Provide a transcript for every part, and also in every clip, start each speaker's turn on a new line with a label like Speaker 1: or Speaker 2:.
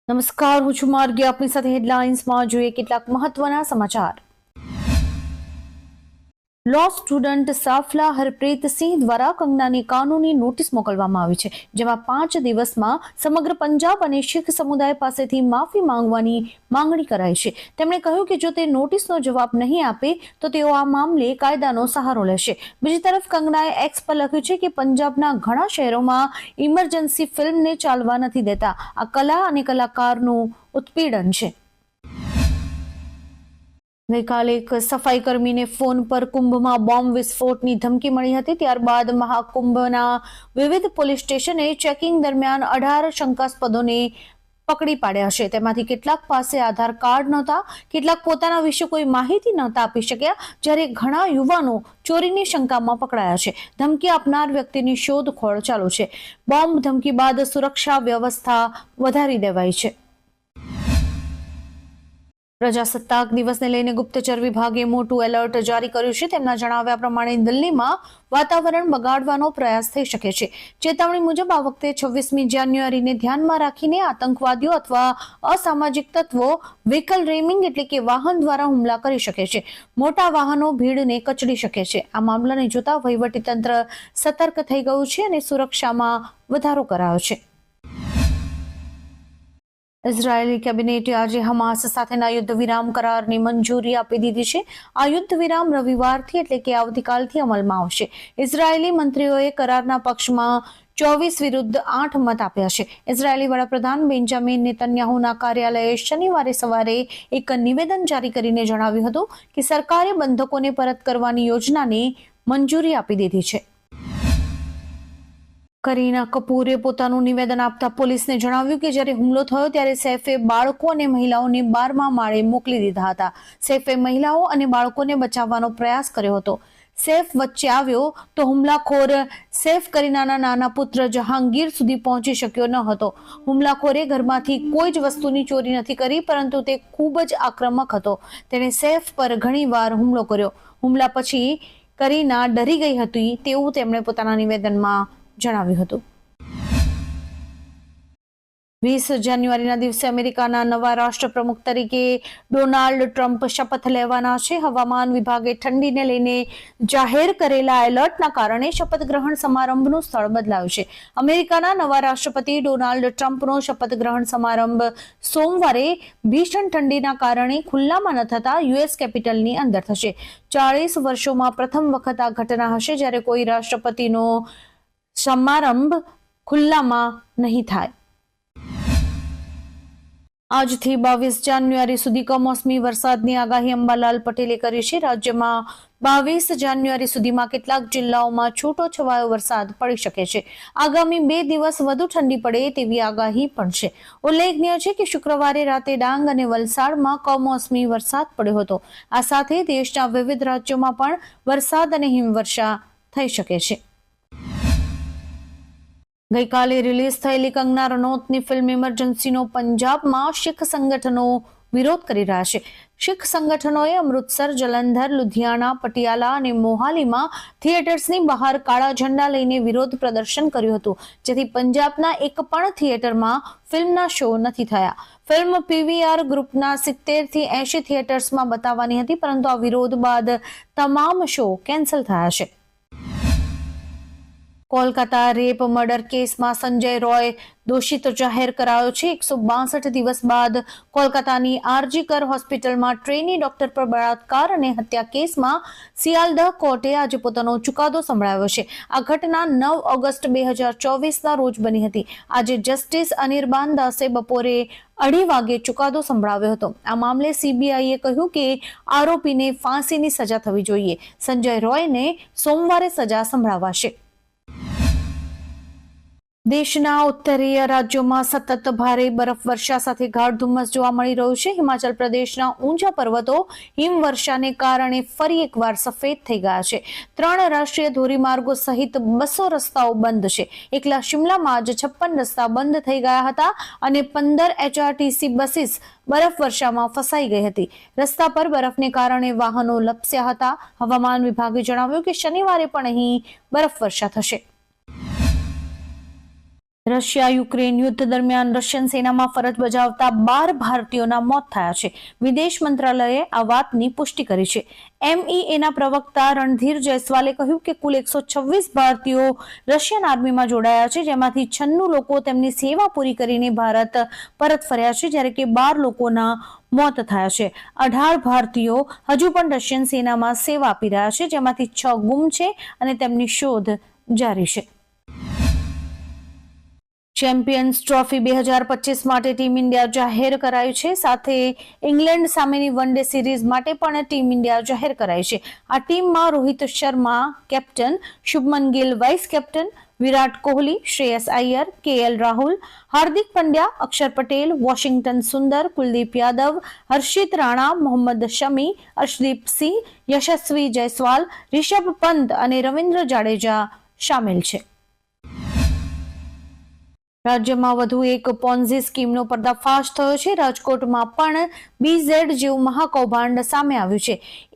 Speaker 1: નમસ્કાર, હું છું માર્ગી. આપની સાથે હેડલાઇન્સમાં જોઈએ કેટલાક મહત્વના સમાચાર. લો સ્ટુડન્ટ સાફલા હરપ્રીતસિંહ દ્વારા કંગનાની કાનૂની નોટિસ મોકલવામાં આવી છે, જેમાં 5 દિવસમાં સમગ્ર પંજાબ અને શીખ સમુદાય પાસેથી માફી માંગવાની માંગણી કરાઈ છે. તેમણે કહ્યું કે જો તે નોટિસનો જવાબ નહીં આપે તો તેઓ આ મામલે કાયદાનો સહારો લેશે. બીજી તરફ કંગનાએ એક્સ પર લખ્યું છે કે પંજાબના ઘણા શહેરોમાં ઇમરજન્સી ફિલ્મને ચાલવા નથી દેતા. આ કલા અને કલાકારનું ઉત્પીડન છે. ગઈકાલે એક સફાઈ કર્મીને ફોન પર કુંભમાં બોમ્બ વિસ્ફોટની ધમકી મળી હતી. ત્યારબાદ મહાકુંભના વિવિધ પોલીસ સ્ટેશને ચેકિંગ દરમિયાન 18 શંકાસ્પદોને પકડી પાડ્યા છે. તેમાંથી કેટલાક પાસે આધાર કાર્ડ નહોતા, કેટલાક પોતાના વિશે કોઈ માહિતી નહોતા આપી શક્યા, જ્યારે ઘણા યુવાનો ચોરીની શંકામાં પકડાયા છે. ધમકી આપનાર વ્યક્તિની શોધખોળ ચાલુ છે. બોમ્બ ધમકી બાદ સુરક્ષા વ્યવસ્થા વધારી દેવાઈ છે. પ્રજાસત્તાક દિવસને લઈને ગુપ્તચર વિભાગે મોટું એલર્ટ જારી કર્યું છે. તેમના જણાવ્યા પ્રમાણે દિલ્હીમાં વાતાવરણ બગાડવાનો પ્રયાસ થઈ શકે છે. ચેતવણી મુજબ આ વખતે 26મી જાન્યુઆરીને ધ્યાનમાં રાખીને આતંકવાદીઓ અથવા અસામાજિક તત્વો વ્હીકલ રેમિંગ એટલે કે વાહન દ્વારા હુમલા કરી શકે છે. મોટા વાહનો ભીડને કચડી શકે છે. આ મામલાને જોતા વહીવટીતંત્ર સતર્ક થઈ ગયું છે અને સુરક્ષામાં વધારો કરાયો છે. ઇઝરાયેલી કેબિનેટે આજે હમાસ સાથેના યુદ્ધ વિરામ કરારની મંજૂરી આપી દીધી છે. આ યુદ્ધ વિરામ રવિવારથી એટલે કે આવતીકાલથી અમલમાં આવશે. ઇઝરાયેલી મંત્રીઓએ કરારના પક્ષમાં 24 વિરુદ્ધ 8 મત આપ્યા છે. ઇઝરાયેલી વડાપ્રધાન બેન્જામિન નેતન્યાહુના કાર્યાલયે શનિવારે સવારે એક નિવેદન જારી કરીને જણાવ્યું હતું કે સરકારે બંધકોને પરત કરવાની યોજનાને મંજૂરી આપી દીધી છે. કરીના કપૂરે પોતાનું નિવેદન આપતા પોલીસને જણાવ્યું કે જ્યારે હુમલો થયો ત્યારે સૈફે બાળકો અને મહિલાઓને 12મા માળે મોકલી દીધા હતા. સૈફે મહિલાઓ અને બાળકોને બચાવવાનો પ્રયાસ કર્યો હતો. સૈફ વચ્ચે આવ્યો તો હુમલાખોર સૈફ કરીનાના નાના પુત્ર જહાંગીર સુધી પહોંચી શક્યો ન હતો. હુમલાખોરે ઘરમાંથી કોઈ જ વસ્તુની ચોરી નથી કરી, પરંતુ તે ખૂબ જ આક્રમક હતો. તેણે સૈફ પર ઘણીવાર હુમલો કર્યો. હુમલા પછી કરીના ડરી ગઈ હતી તેવું તેમણે પોતાના નિવેદનમાં જણાવ્યું હતું. 20 જાન્યુઆરીના દિવસે અમેરિકાના નવા રાષ્ટ્રપ્રમુખ તરીકે ડોનાલ્ડ ટ્રમ્પ શપથ લેવાના છે. હવામાન વિભાગે ઠંડીને લઈને જાહેર કરેલા એલર્ટના કારણે શપથ ગ્રહણ સમારંભનું સ્થળ બદલાયું છે. અમેરિકાના નવા રાષ્ટ્રપતિ ડોનાલ્ડ ટ્રમ્પનો શપથ ગ્રહણ સમારંભ સોમવારે ભીષણ ઠંડીના કારણે ખુલ્લામાં ન થતા યુએસ કેપિટલની અંદર થશે. 40 વર્ષોમાં પ્રથમ વખત આ ઘટના હશે જ્યારે કોઈ રાષ્ટ્રપતિનો સમારંભ ખુલ્લામાં નહીં થાય. આજથી 22 જાન્યુઆરી સુધી કમોસમી વરસાદની આગાહી અંબાલાલ પટેલે કરી છે. રાજ્યમાં 22 જાન્યુઆરી સુધીમાં કેટલાક જિલ્લાઓમાં છૂટો છવાયો વરસાદ પડી શકે છે. આગામી 2 દિવસ વધુ ઠંડી પડે તેવી આગાહી પણ છે. ઉલ્લેખનીય છે કે શુક્રવારે રાતે ડાંગ અને વલસાડમાં કમોસમી વરસાદ પડ્યો હતો. આ સાથે દેશના વિવિધ રાજ્યોમાં પણ વરસાદ અને હિમવર્ષા થઈ શકે છે. ગઈકાલે રિલીઝ થયેલી કંગના રનૌતની ફિલ્મ ઇમરજન્સીનો પંજાબમાં શીખ સંગઠનો વિરોધ કરી રહ્યા છે. શીખ સંગઠનોએ અમૃતસર, જલંધર, લુધિયાણા, પટિયાલા અને મોહાલીમાં થિયેટર્સની બહાર કાળા ઝંડા લઈને વિરોધ પ્રદર્શન કર્યું હતું, જેથી પંજાબના એક પણ થિયેટરમાં ફિલ્મના શો નથી થયા. ફિલ્મ પીવીઆર ગ્રુપના 70 થી 80 થિયેટર્સમાં બતાવવાની હતી, પરંતુ આ વિરોધ બાદ તમામ શો કેન્સલ થયા છે. કોલકાતા રેપ મર્ડર કેસમાં સંજય રોય દોષિત જાહેર કરાયો છે. 162 દિવસ બાદ કોલકાતાની આરજી કર હોસ્પિટલમાં ટ્રેની ડોક્ટર પર બળાત્કાર અને હત્યા કેસમાં સિયાલદહ કોર્ટે આજે પોતાનો ચુકાદો સંભળાવ્યો છે. આ ઘટના 9 ઓગસ્ટ 2024ના રોજ બની હતી. આજે જસ્ટિસ અનિર્બાન દાસે બપોરે 2:30 વાગે ચુકાદો સંભળાવ્યો હતો. આ મામલે સીબીઆઈએ કહ્યું કે આરોપીને ફાંસીની સજા થવી જોઈએ. સંજય રોયને સોમવારે સજા સંભળાવાશે. દેશના ઉત્તરીય રાજ્યોમાં સતત ભારે બરફવર્ષા સાથે ગાઢ ધુમ્મસ જોવા મળી રહ્યું છે. હિમાચલ પ્રદેશના ઊંચા પર્વતો હિમવર્ષાને કારણે ફરી એકવાર સફેદ થઈ ગયા છે. 3 રાષ્ટ્રીય ધોરીમાર્ગો સહિત 200 રસ્તાઓ બંધ છે. એકલા શિમલામાં જ 56 રસ્તા બંધ થઈ ગયા હતા અને 15 HRTC બસીસ બરફવર્ષામાં ફસાઈ ગઈ હતી. રસ્તા પર બરફને કારણે વાહનો લપસ્યા હતા. હવામાન વિભાગે જણાવ્યું કે શનિવારે પણ અહીં બરફવર્ષા થશે. રશિયા યુક્રેન યુદ્ધ દરમિયાન રશિયન સેનામાં ફરજ બજાવતા 12 ભારતીયોના મોત થયા છે. વિદેશ મંત્રાલયે આ વાતની પુષ્ટિ કરી છે. MEAના પ્રવક્તા રણધીર જયસ્વાલે કહ્યું કે કુલ 126 ભારતીયો રશિયન આર્મીમાં જોડાયા છે, જેમાંથી 96 લોકો તેમની સેવા પૂરી કરીને ભારત પરત ફર્યા છે, જ્યારે કે 12 લોકોના મોત થયા છે. 18 ભારતીયો હજુ પણ રશિયન સેનામાં સેવા આપી રહ્યા છે, જેમાંથી 6 ગુમ છે અને તેમની શોધ જારી છે. ચેમ્પિયન્સ ટ્રોફી 2025 માટે ટીમ ઇન્ડિયા જાહેર કરાઈ છે. સાથે ઇંગ્લેન્ડ સામેની વન ડે સિરીઝ માટે પણ ટીમ ઇન્ડિયા જાહેર કરાઈ છે. આ ટીમમાં Rohit Sharma captain, Shubman Gill vice captain, Virat Kohli, Shreyas Iyer, KL Rahul, Hardik Pandya, Axar Patel, Washington Sundar, Kuldeep Yadav, Harshit Rana, Mohammed Shami, Arshdeep Singh, Yashasvi Jaiswal, Rishabh Pant અને રવિન્દ્ર જાડેજા સામેલ છે. રાજ્યમાં વધુ એક પોન્ઝી સ્કીમનો પર્દાફાશ થયો છે. રાજકોટમાં પણ BZ જેવું મહાકૌભાંડ સામે આવ્યું છે.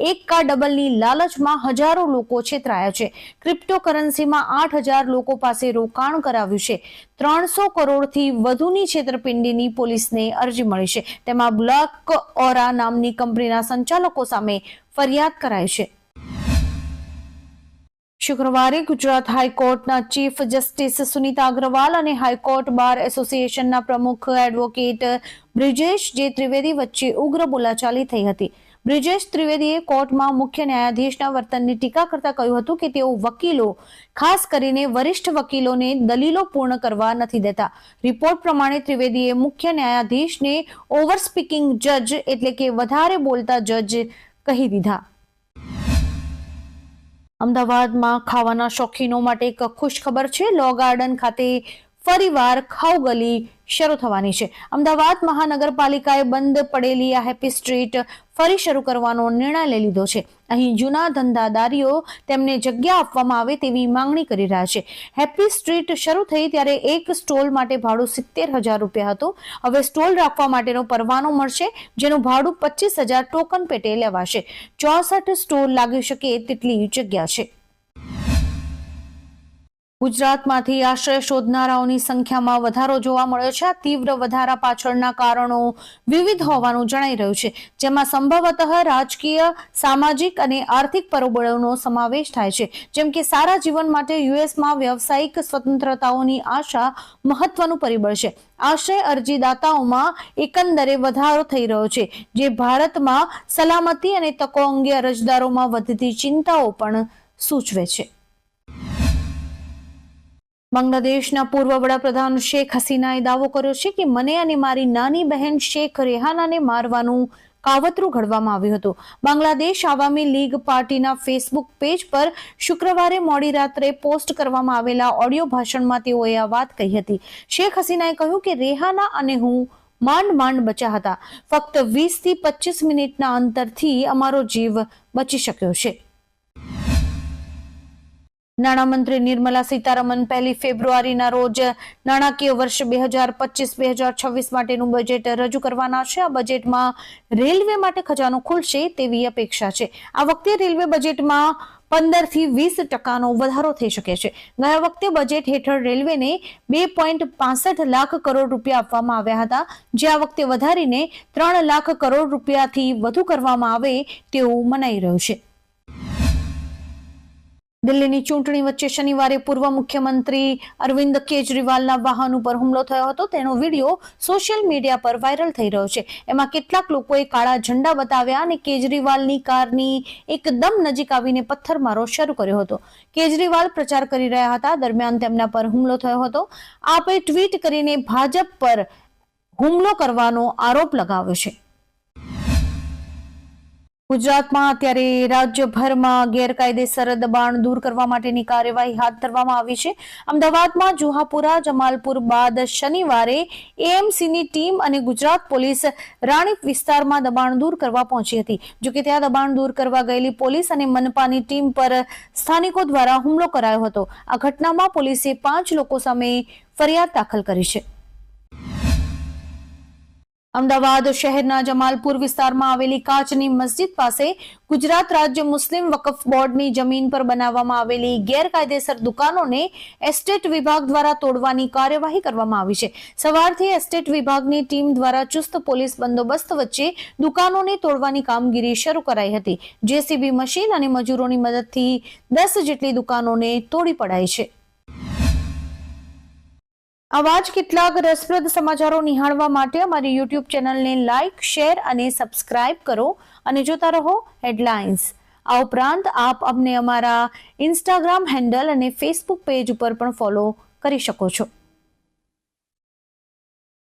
Speaker 1: 1 કા ડબલની લાલચમાં હજારો લોકો છેતરાયા છે. ક્રિપ્ટોકરન્સીમાં 8,000 લોકો પાસે રોકાણ કરાવ્યું છે. 300 કરોડથી વધુની છેતરપિંડીની પોલીસને અરજી મળી છે. તેમાં બ્લેક ઓરા નામની કંપનીના સંચાલકો સામે ફરિયાદ કરાઈ છે. શુક્રવારે ગુજરાત હાઈકોર્ટના ચીફ જસ્ટિસ સુનીતા અગ્રવાલ અને હાઈકોર્ટ બાર એસોસિએશનના પ્રમુખ એડવોકેટ બ્રિજેશ જે ત્રિવેદી વચ્ચે ઉગ્ર બોલાચાલી થઈ હતી. બ્રિજેશ ત્રિવેદીએ કોર્ટમાં મુખ્ય ન્યાયાધીશના વર્તનની ટીકા કરતા કહ્યું હતું કે તેઓ વકીલો, ખાસ કરીને વરિષ્ઠ વકીલોને દલીલો પૂર્ણ કરવા નથી દેતા. રિપોર્ટ પ્રમાણે ત્રિવેદીએ મુખ્ય ન્યાયાધીશને ઓવર સ્પીકિંગ જજ એટલે કે વધારે બોલતા જજ કહી દીધા. અમદાવાદમાં ખાવાના શોખીનો માટે એક ખુશ ખબર છે. લો ગાર્ડન ખાતે ફરીવાર ખાઉગલી શરૂ થવાની છે. અમદાવાદ મહાનગરપાલિકાએ બંધ પડેલી આ હેપી સ્ટ્રીટ ફરી શરૂ કરવાનો નિર્ણય લઈ લીધો છે. અહીં જૂના ધંધાદારીઓ તેમને જગ્યા આપવામાં આવે તેવી માંગણી કરી રહ્યા છે. હેપી સ્ટ્રીટ શરૂ થઈ ત્યારે એક સ્ટોલ માટે ભાડું 70,000 રૂપિયા હતું. હવે સ્ટોલ રાખવા માટેનો પરવાનો મળશે, જેનું ભાડું 25,000 ટોકન પેટે લેવાશે. 64 સ્ટોલ લાગી શકે તેટલી જગ્યા છે. ગુજરાતમાંથી આશ્રય શોધનારાઓની સંખ્યામાં વધારો જોવા મળ્યો છે. આ તીવ્ર વધારા પાછળના કારણો વિવિધ હોવાનું જણાઈ રહ્યું છે, જેમાં સંભવતઃ રાજકીય, સામાજિક અને આર્થિક પરિબળોનો સમાવેશ થાય છે. જેમ કે સારા જીવન માટે યુએસમાં વ્યવસાયિક સ્વતંત્રતાઓની આશા મહત્વનું પરિબળ છે. આશ્રય અરજીદાતાઓમાં એકંદરે વધારો થઈ રહ્યો છે, જે ભારતમાં સલામતી અને તકો અંગે અરજદારોમાં વધતી ચિંતાઓ પણ સૂચવે છે. બાંગ્લાદેશના પૂર્વ વડાપ્રધાન શેખ હસીનાએ દાવો કર્યો છે કે મને અને મારી નાની બહેન શેખ રેહાનાને મારવાનું કાવતરું ઘડવામાં આવ્યું હતું. બાંગ્લાદેશ આવામી લીગ પાર્ટીના ફેસબુક પેજ પર શુક્રવારે મોડી રાત્રે પોસ્ટ કરવામાં આવેલા ઓડિયો ભાષણમાં તેઓએ આ વાત કહી હતી. શેખ હસીનાએ કહ્યું કે રેહાના અને હું માંડ બચ્યા હતા. ફક્ત 20 થી 25 મિનિટના અંતરથી અમારો જીવ બચી શક્યો છે. નાણામંત્રી નિર્મલા સીતારમન 1 ફેબ્રુઆરીના રોજ નાણાકીય વર્ષ 2025-2026 માટેનું બજેટ રજૂ કરવાના છે. આ બજેટમાં રેલવે માટે ખજાનો ખુલશે તેવી અપેક્ષા છે. આ વખતે રેલવે બજેટમાં 15 થી 20% વધારો થઈ શકે છે. ગયા વખતે બજેટ હેઠળ રેલવેને 2.65 લાખ કરોડ રૂપિયા આપવામાં આવ્યા હતા, જે આ વખતે વધારીને 3 લાખ કરોડ રૂપિયાથી વધુ કરવામાં આવે તેવું મનાઈ રહ્યું છે. દિલ્હીની ચૂંટણી વચ્ચે શનિવારે પૂર્વ મુખ્યમંત્રી અરવિંદ કેજરીવાલના વાહન ઉપર હુમલો થયો હતો. તેનો વિડીયો સોશિયલ મીડિયા પર વાયરલ થઈ રહ્યો છે. એમાં કેટલાક લોકોએ કાળા ઝંડા બતાવ્યા અને કેજરીવાલની કારની એકદમ નજીક આવીને પથ્થરમારો શરૂ કર્યો હતો. કેજરીવાલ પ્રચાર કરી રહ્યા હતા, દરમિયાન તેમના પર હુમલો થયો હતો. આપે ટ્વીટ કરીને ભાજપ પર હુમલો કરવાનો આરોપ લગાવ્યો છે. ગુજરાતમાં અત્યારે રાજ્યભરમાં ગેરકાયદેસર દબાણ દૂર કરવા માટેની કાર્યવાહી હાથ ધરવામાં આવી છે. અમદાવાદમાં જુહાપુરા, જમાલપુર બાદ શનિવારે AMCની ટીમ અને ગુજરાત પોલીસ રાણીપ વિસ્તારમાં દબાણ દૂર કરવા પહોંચી હતી. જોકે ત્યાં દબાણ દૂર કરવા ગયેલી પોલીસ અને મનપાની ટીમ પર સ્થાનિકો દ્વારા હુમલો કરાયો હતો. આ ઘટનામાં પોલીસે 5 લોકો સામે ફરિયાદ દાખલ કરી છે. અમદાવાદ શહેરના જમાલપુર વિસ્તારમાં આવેલી કાચની મસ્જિદ પાસે ગુજરાત રાજ્ય મુસ્લિમ વકફ બોર્ડની જમીન પર બનાવવામાં આવેલી ગેરકાયદેસર દુકાનોને એસ્ટેટ વિભાગ દ્વારા તોડવાની કાર્યવાહી કરવામાં આવી છે. સવારથી એસ્ટેટ વિભાગની ટીમ દ્વારા ચુસ્ત પોલીસ બંદોબસ્ત વચ્ચે દુકાનોને તોડવાની કામગીરી શરૂ કરાઈ હતી. જેસીબી મશીન અને મજૂરોની મદદથી 10 જેટલી દુકાનોને તોડી પડાઈ છે. આવા જ કેટલાક રસપ્રદ સમાચારો નિહાળવા માટે અમારી યુટ્યુબ ચેનલને લાઇક, શેર અને સબસ્ક્રાઇબ કરો અને જોતા રહો હેડલાઇન્સ. આ ઉપરાંત આપ અમને અમારા ઇન્સ્ટાગ્રામ હેન્ડલ અને ફેસબુક પેજ ઉપર પણ ફોલો કરી શકો છો.